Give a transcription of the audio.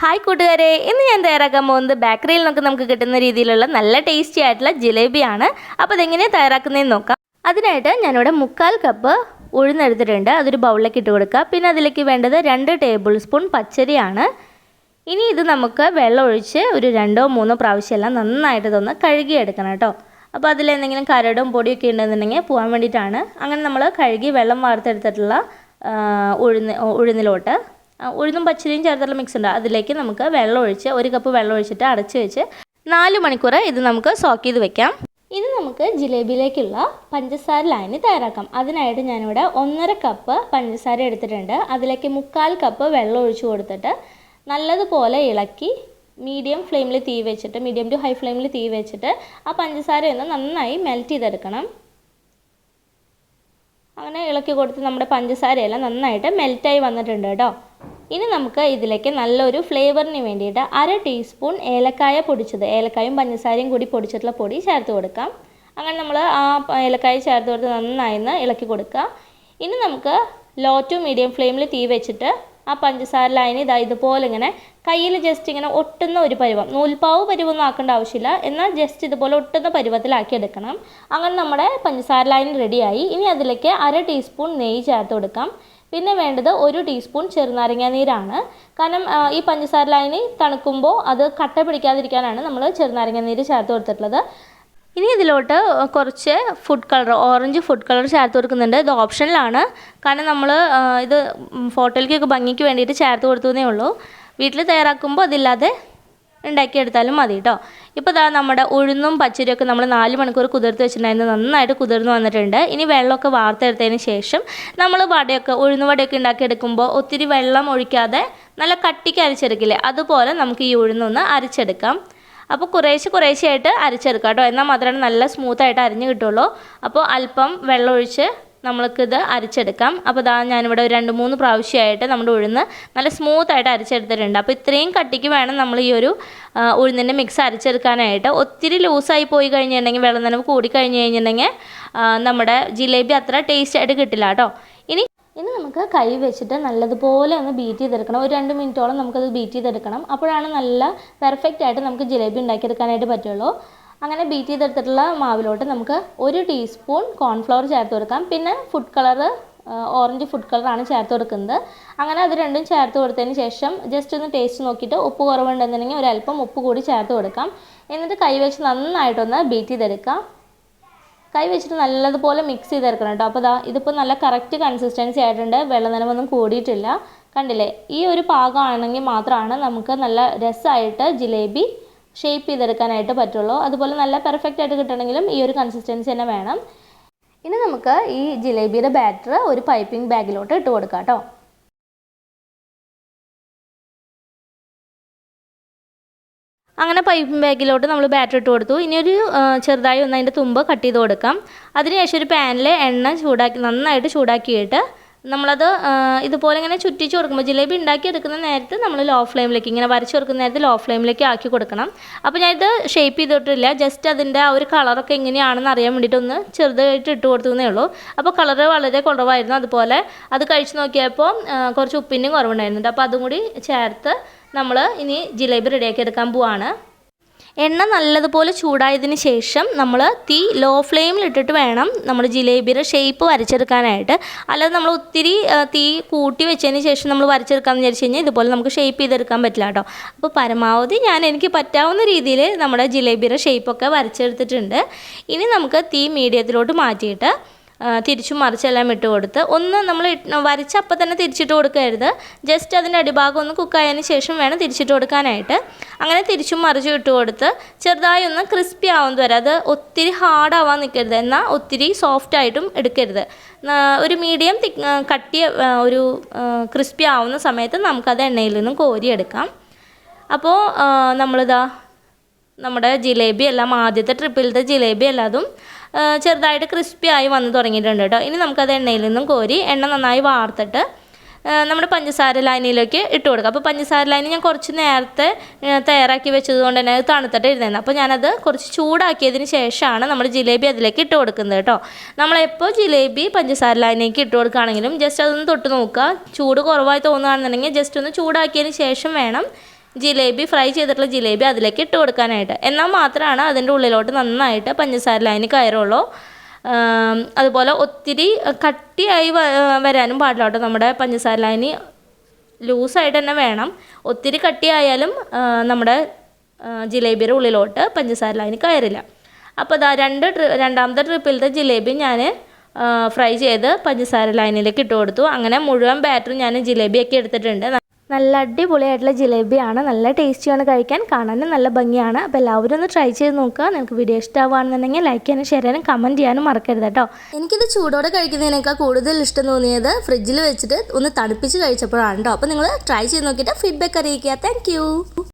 Hi കൂട്ടുകാരെ, ഇന്ന് ഞാൻ തയ്യാറാക്കാൻ പോകുന്നത് ബേക്കറിയിൽ നിന്നൊക്കെ നമുക്ക് കിട്ടുന്ന രീതിയിലുള്ള നല്ല ടേസ്റ്റി ആയിട്ടുള്ള ജിലേബിയാണ്. അപ്പോൾ അതെങ്ങനെയാണ് തയ്യാറാക്കുന്നതെന്ന് നോക്കാം. അതിനായിട്ട് ഞാനിവിടെ 3/4 കപ്പ് ഉഴുന്നെടുത്തിട്ടുണ്ട്. അതൊരു ബൗളിലേക്ക് ഇട്ട് കൊടുക്കുക. പിന്നെ അതിലേക്ക് വേണ്ടത് 2 ടേബിൾ സ്പൂൺ പച്ചരിയാണ്. ഇനി ഇത് നമുക്ക് വെള്ളം ഒഴിച്ച് ഒരു 2-3 പ്രാവശ്യമെല്ലാം നന്നായിട്ട് ഇതൊന്ന് കഴുകിയെടുക്കണം കേട്ടോ. അപ്പോൾ അതിലെന്തെങ്കിലും കരടും പൊടിയൊക്കെ ഉണ്ടെന്നുണ്ടെങ്കിൽ പോകാൻ വേണ്ടിയിട്ടാണ്. അങ്ങനെ നമ്മൾ കഴുകി വെള്ളം വാർത്തെടുത്തിട്ടുള്ള ഉഴുന്നിലോട്ട് ഉഴുന്നും പച്ചരിയും ചേർത്തുള്ള മിക്സ് ഉണ്ട്. അതിലേക്ക് നമുക്ക് വെള്ളം ഒഴിച്ച് 1 കപ്പ് വെള്ളം ഒഴിച്ചിട്ട് അടച്ച് വെച്ച് 4 മണിക്കൂർ ഇത് നമുക്ക് സോക്ക് ചെയ്ത് വെക്കാം. ഇനി നമുക്ക് ജിലേബിയിലേക്കുള്ള പഞ്ചസാര ലായനി തയ്യാറാക്കാം. അതിനായിട്ട് ഞാനിവിടെ 1.5 കപ്പ് പഞ്ചസാര എടുത്തിട്ടുണ്ട്. അതിലേക്ക് 3/4 കപ്പ് വെള്ളം ഒഴിച്ച് കൊടുത്തിട്ട് നല്ലതുപോലെ ഇളക്കി മീഡിയം ടു ഹൈ ഫ്ലെയിമിൽ തീ വെച്ചിട്ട് ആ പഞ്ചസാരയൊന്ന് നന്നായി മെൽറ്റ് ചെയ്തെടുക്കണം. അങ്ങനെ ഇളക്കി കൊടുത്ത് നമ്മുടെ പഞ്ചസാരയെല്ലാം നന്നായിട്ട് മെൽറ്റായി വന്നിട്ടുണ്ട് കേട്ടോ. ഇനി നമുക്ക് ഇതിലേക്ക് നല്ലൊരു ഫ്ലേവറിന് വേണ്ടിയിട്ട് 1/2 ടീസ്പൂൺ ഏലക്കായ പൊടിച്ചത്, ഏലക്കായും പഞ്ചസാരയും കൂടി പൊടിച്ചിട്ടുള്ള പൊടി ചേർത്ത് കൊടുക്കാം. അങ്ങനെ നമ്മൾ ആ ഏലക്കായ ചേർത്ത് കൊടുത്ത് നന്നായി ഇളക്കി കൊടുക്കുക. ഇനി നമുക്ക് ലോ ടു മീഡിയം ഫ്ലെയിമിൽ തീ വെച്ചിട്ട് ആ പഞ്ചസാര ലൈന് ഇതുപോലെ ഇങ്ങനെ കയ്യിൽ ജസ്റ്റ് ഇങ്ങനെ ഒട്ടുന്ന ഒരു പരുവം, നൂൽപ്പാവ് പരുവൊന്നും ആക്കേണ്ട ആവശ്യമില്ല, എന്നാൽ ജസ്റ്റ് ഇതുപോലെ ഒട്ടുന്ന പരുവത്തിലാക്കി എടുക്കണം. അങ്ങനെ നമ്മുടെ പഞ്ചസാര ലൈൻ റെഡിയായി. ഇനി അതിലേക്ക് 1/2 ടീസ്പൂൺ നെയ്യ് ചേർത്ത് കൊടുക്കാം. പിന്നെ വേണ്ടത് 1 ടീസ്പൂൺ ചെറുനാരങ്ങ നീരാണ്. കാരണം ഈ പഞ്ചസാര ലൈന് തണുക്കുമ്പോൾ അത് കട്ട പിടിക്കാതിരിക്കാനാണ് നമ്മൾ ചെറുനാരങ്ങ നീര് ചേർത്ത് കൊടുത്തിട്ടുള്ളത്. ഇനി ഇതിലോട്ട് കുറച്ച് ഓറഞ്ച് ഫുഡ് കളർ ചേർത്ത് കൊടുക്കുന്നുണ്ട്. ഇത് ഓപ്ഷനിലാണ്, കാരണം നമ്മൾ ഇത് ഫോട്ടോയിലേക്കൊക്കെ ഭംഗിക്ക് വേണ്ടിയിട്ട് ചേർത്ത് കൊടുത്തതേ ഉള്ളൂ. വീട്ടിൽ തയ്യാറാക്കുമ്പോൾ അതില്ലാതെ ഉണ്ടാക്കിയെടുത്താലും മതി കേട്ടോ. ഇപ്പോൾ നമ്മുടെ ഉഴുന്നും പച്ചരിയൊക്കെ നമ്മൾ 4 മണിക്കൂർ കുതിർത്ത് വെച്ചിട്ടുണ്ടായിരുന്നു. നന്നായിട്ട് കുതിർന്ന് വന്നിട്ടുണ്ട്. ഇനി വെള്ളമൊക്കെ വാർത്തെടുത്തതിന് ശേഷം നമ്മൾ ഉഴുന്ന് വടയൊക്കെ ഉണ്ടാക്കിയെടുക്കുമ്പോൾ ഒത്തിരി വെള്ളം ഒഴിക്കാതെ നല്ല കട്ടിക്ക് അരച്ചെടുക്കില്ലേ, അതുപോലെ നമുക്ക് ഈ ഉഴുന്നൊന്ന് അരച്ചെടുക്കാം. അപ്പോൾ കുറേശ്ശെയായിട്ട് അരച്ചെടുക്കാം കേട്ടോ. എന്നാൽ മാത്രമേ നല്ല സ്മൂത്തായിട്ട് അരിഞ്ഞ് കിട്ടുള്ളൂ. അപ്പോൾ അല്പം വെള്ളം ഒഴിച്ച് നമ്മൾക്കിത് അരച്ചെടുക്കാം. അപ്പോൾ ഞാനിവിടെ 2-3 പ്രാവശ്യമായിട്ട് നമ്മുടെ ഉഴുന്ന് നല്ല സ്മൂത്തായിട്ട് അരച്ചെടുത്തിട്ടുണ്ട്. അപ്പോൾ ഇത്രയും കട്ടിക്ക് വേണം നമ്മൾ ഈ ഒരു ഉഴുന്നിൻ്റെ മിക്സ് അരച്ചെടുക്കാനായിട്ട്. ഒത്തിരി ലൂസായി പോയി കഴിഞ്ഞിട്ടുണ്ടെങ്കിൽ, വെള്ളം നനവ് കൂടി കഴിഞ്ഞ് കഴിഞ്ഞിട്ടുണ്ടെങ്കിൽ നമ്മുടെ ജിലേബി അത്ര ടേസ്റ്റ് ആയിട്ട് കിട്ടില്ല കേട്ടോ. ഇനി നമുക്ക് കൈ വെച്ചിട്ട് നല്ലതുപോലെ ഒന്ന് ബീറ്റ് ചെയ്തെടുക്കണം. ഒരു 2 മിനിറ്റോളം നമുക്കത് ബീറ്റ് ചെയ്തെടുക്കണം. അപ്പോഴാണ് നല്ല പെർഫെക്റ്റ് ആയിട്ട് നമുക്ക് ജിലേബി ഉണ്ടാക്കിയെടുക്കാനായിട്ട് പറ്റുള്ളൂ. അങ്ങനെ ബീറ്റ് ചെയ്തെടുത്തിട്ടുള്ള മാവിലോട്ട് നമുക്ക് 1 ടീസ്പൂൺ കോൺഫ്ലവർ ചേർത്ത് കൊടുക്കാം. പിന്നെ ഓറഞ്ച് ഫുഡ് കളറാണ് ചേർത്ത് കൊടുക്കുന്നത്. അങ്ങനെ അത് രണ്ടും ചേർത്ത് കൊടുത്തതിന് ശേഷം ജസ്റ്റ് ഒന്ന് ടേസ്റ്റ് നോക്കിയിട്ട് ഉപ്പ് കുറവുണ്ടെന്നുണ്ടെങ്കിൽ ഒരല്പം ഉപ്പ് കൂടി ചേർത്ത് കൊടുക്കാം. എന്നിട്ട് കൈ വെച്ച് നന്നായിട്ടൊന്ന് ബീറ്റ് ചെയ്തെടുക്കാം. കൈ വെച്ചിട്ട് നല്ലതുപോലെ മിക്സ് ചെയ്തെടുക്കണം കേട്ടോ. അപ്പോൾ ഇതിപ്പോൾ നല്ല കറക്റ്റ് കൺസിസ്റ്റൻസി ആയിട്ടുണ്ട്. വെള്ളം നനവൊന്നും കൂടിയിട്ടില്ല, കണ്ടില്ലേ? ഈ ഒരു പാകമാണെങ്കിൽ മാത്രമാണ് നമുക്ക് നല്ല രസമായിട്ട് ജിലേബി ഷേപ്പ് ചെയ്തെടുക്കാനായിട്ട് പറ്റുള്ളൂ. അതുപോലെ നല്ല പെർഫെക്റ്റ് ആയിട്ട് കിട്ടണമെങ്കിലും ഈ ഒരു കൺസിസ്റ്റൻസി തന്നെ വേണം. ഇനി നമുക്ക് ഈ ജിലേബിയുടെ ബാറ്റർ ഒരു പൈപ്പിംഗ് ബാഗിലോട്ട് ഇട്ട് കൊടുക്കാം കേട്ടോ. അങ്ങനെ പൈപ്പിംഗ് ബാഗിലോട്ട് നമ്മൾ ബാറ്റർ ഇട്ട് കൊടുത്തു. ഇനി ചെറുതായി ഒന്ന് അതിൻ്റെ തുമ്പ് കട്ട് ചെയ്ത് കൊടുക്കാം. അതിനുശേഷം ഒരു പാനിൽ എണ്ണ നന്നായിട്ട് ചൂടാക്കിയിട്ട് നമ്മളത് ഇതുപോലെ ഇങ്ങനെ ചുറ്റിച്ച് കൊടുക്കുമ്പോൾ, ജിലേബി ഉണ്ടാക്കിയെടുക്കുന്ന നേരത്ത് നമ്മൾ ലോ ഫ്ലെയിമിലേക്ക്, ഇങ്ങനെ വരച്ച് കൊടുക്കുന്ന നേരത്ത് ലോ ഫ്ലെയിമിലേക്ക് ആക്കി കൊടുക്കണം. അപ്പോൾ ഞാനിത് ഷേപ്പ് ചെയ്തിട്ടില്ല, ജസ്റ്റ് അതിൻ്റെ ആ ഒരു കളറൊക്കെ എങ്ങനെയാണെന്ന് അറിയാൻ വേണ്ടിയിട്ടൊന്ന് ചെറുതായിട്ട് ഇട്ട് കൊടുത്തതേ ഉള്ളൂ. അപ്പോൾ കളറ് വളരെ കുറവായിരുന്നു. അതുപോലെ അത് കഴിച്ച് നോക്കിയപ്പോൾ കുറച്ച് ഉപ്പിൻ്റെയും കുറവുണ്ടായിരുന്നുണ്ട്. അപ്പോൾ അതും കൂടി ചേർത്ത് നമ്മൾ ഇനി ജിലേബി റെഡിയാക്കി എടുക്കാൻ പോവാണ്. എണ്ണ നല്ലതുപോലെ ചൂടായതിന് ശേഷം നമ്മൾ തീ ലോ ഫ്ലെയിമിൽ ഇട്ടിട്ട് വേണം നമ്മൾ ജിലേബിയുടെ ഷേപ്പ് വരച്ചെടുക്കാനായിട്ട്. അല്ലാതെ നമ്മൾ ഒത്തിരി തീ കൂട്ടി വെച്ചതിന് ശേഷം നമ്മൾ വരച്ചെടുക്കാമെന്ന് വിചാരിച്ച് കഴിഞ്ഞാൽ ഇതുപോലെ നമുക്ക് ഷേപ്പ് ചെയ്തെടുക്കാൻ പറ്റില്ല കേട്ടോ. അപ്പോൾ പരമാവധി എനിക്ക് പറ്റാവുന്ന രീതിയിൽ നമ്മുടെ ജിലേബിയുടെ ഷേപ്പൊക്കെ വരച്ചെടുത്തിട്ടുണ്ട്. ഇനി നമുക്ക് തീ മീഡിയത്തിലോട്ട് മാറ്റിയിട്ട് തിരിച്ചും മറിച്ചെല്ലാം ഇട്ട് കൊടുത്ത് നമ്മൾ വരച്ചപ്പം തന്നെ തിരിച്ചിട്ട് കൊടുക്കരുത്. ജസ്റ്റ് അതിൻ്റെ അടിഭാഗം ഒന്ന് കുക്കായതിന് ശേഷം വേണം തിരിച്ചിട്ട് കൊടുക്കാനായിട്ട്. അങ്ങനെ തിരിച്ചും മറിച്ചും ഇട്ട് കൊടുത്ത് ചെറുതായി ഒന്ന് ക്രിസ്പി ആവുന്നത് വരെ, അത് ഒത്തിരി ഹാർഡാവാൻ നിൽക്കരുത്, എന്നാൽ ഒത്തിരി സോഫ്റ്റായിട്ടും എടുക്കരുത്. ഒരു മീഡിയം കട്ടിയ ഒരു ക്രിസ്പി ആവുന്ന സമയത്ത് നമുക്കത് എണ്ണയിൽ നിന്നും കോരിയെടുക്കാം. അപ്പോൾ നമ്മുടെ ജിലേബി എല്ലാം, ആദ്യത്തെ ട്രിപ്പിലത്തെ ജിലേബി എല്ലാതും ചെറുതായിട്ട് ക്രിസ്പി ആയി വന്ന് തുടങ്ങിയിട്ടുണ്ട് കേട്ടോ. ഇനി നമുക്കത് എണ്ണയിൽ നിന്നും കോരി എണ്ണ നന്നായി വാർത്തിട്ട് നമ്മുടെ പഞ്ചസാര ലൈനിലേക്ക് ഇട്ട് കൊടുക്കുക. അപ്പോൾ പഞ്ചസാര ലൈനി ഞാൻ കുറച്ച് നേരത്തെ തയ്യാറാക്കി വെച്ചത് കൊണ്ട് തന്നെ അത് തണുത്തിട്ട് ഇരുന്നത്. അപ്പോൾ ഞാനത് കുറച്ച് ചൂടാക്കിയതിന് ശേഷമാണ് നമ്മൾ ജിലേബി അതിലേക്ക് ഇട്ട് കൊടുക്കുന്നത് കേട്ടോ. നമ്മളെപ്പോൾ ജിലേബി പഞ്ചസാര ലൈനിലേക്ക് ഇട്ട് കൊടുക്കുകയാണെങ്കിലും ജസ്റ്റ് അതൊന്ന് തൊട്ട് നോക്കുക. ചൂട് കുറവായി തോന്നുകയാണെന്നുണ്ടെങ്കിൽ ജസ്റ്റ് ഒന്ന് ചൂടാക്കിയതിന് ശേഷം വേണം ജിലേബി ഫ്രൈ ചെയ്തിട്ടുള്ള ജിലേബി അതിലേക്ക് ഇട്ട് കൊടുക്കാനായിട്ട്. എന്നാൽ മാത്രമാണ് അതിൻ്റെ ഉള്ളിലോട്ട് നന്നായിട്ട് പഞ്ചസാര ലൈന് കയറുള്ളൂ. അതുപോലെ ഒത്തിരി കട്ടിയായി വരാനും പാടില്ല കേട്ടോ. നമ്മുടെ പഞ്ചസാര ലൈന് ലൂസായിട്ട് തന്നെ വേണം. ഒത്തിരി കട്ടിയായാലും നമ്മുടെ ജിലേബിയുടെ ഉള്ളിലോട്ട് പഞ്ചസാര ലൈന് കയറില്ല. അപ്പോൾ ഇതാ രണ്ടാമത്തെ ട്രിപ്പിലത്തെ ജിലേബി ഞാൻ ഫ്രൈ ചെയ്ത് പഞ്ചസാര ലൈനിലേക്ക് ഇട്ട് കൊടുത്തു. അങ്ങനെ മുഴുവൻ ബാറ്ററും ഞാൻ ജിലേബിയൊക്കെ എടുത്തിട്ടുണ്ട്. നല്ല അടിപൊളിയായിട്ടുള്ള ജിലേബിയാണ്. നല്ല ടേസ്റ്റിയാണ് കഴിക്കാൻ, കാണാനും നല്ല ഭംഗിയാണ്. അപ്പോൾ എല്ലാവരും ഒന്ന് ട്രൈ ചെയ്ത് നോക്കുക. നിങ്ങൾക്ക് വീഡിയോ ഇഷ്ടമാവുകയാണെന്നുണ്ടെങ്കിൽ ലൈക്ക് ചെയ്യാനും ഷെയർ ചെയ്യാനും കമൻറ്റ് ചെയ്യാനും മറക്കരുത് കേട്ടോ. എനിക്കിത് ചൂടോടെ കഴിക്കുന്നതിനേക്കാൾ കൂടുതൽ ഇഷ്ടം തോന്നിയത് ഫ്രിഡ്ജിൽ വെച്ചിട്ട് ഒന്ന് തണുപ്പിച്ച് കഴിച്ചപ്പോഴാണ് കേട്ടോ. അപ്പോൾ നിങ്ങൾ ട്രൈ ചെയ്ത് നോക്കിയിട്ട് ഫീഡ്ബാക്ക് അറിയിക്കുക. താങ്ക്